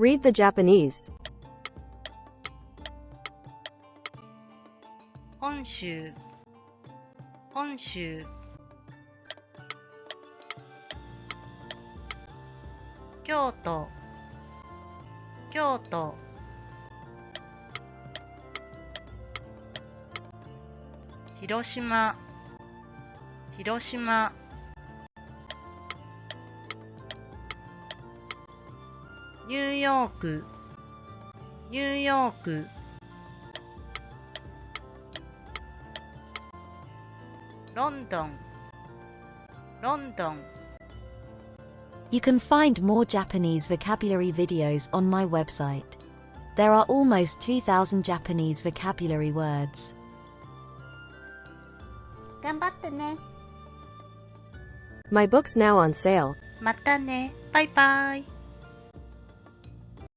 Read the Japanese. 本州本州京都京都広島広島ニューヨークニューヨークロンドンロンドン You can find more Japanese vocabulary videos on my website. There are almost 2,000 Japanese vocabulary words. 頑張ってね。My book's now on sale. またねバイバイ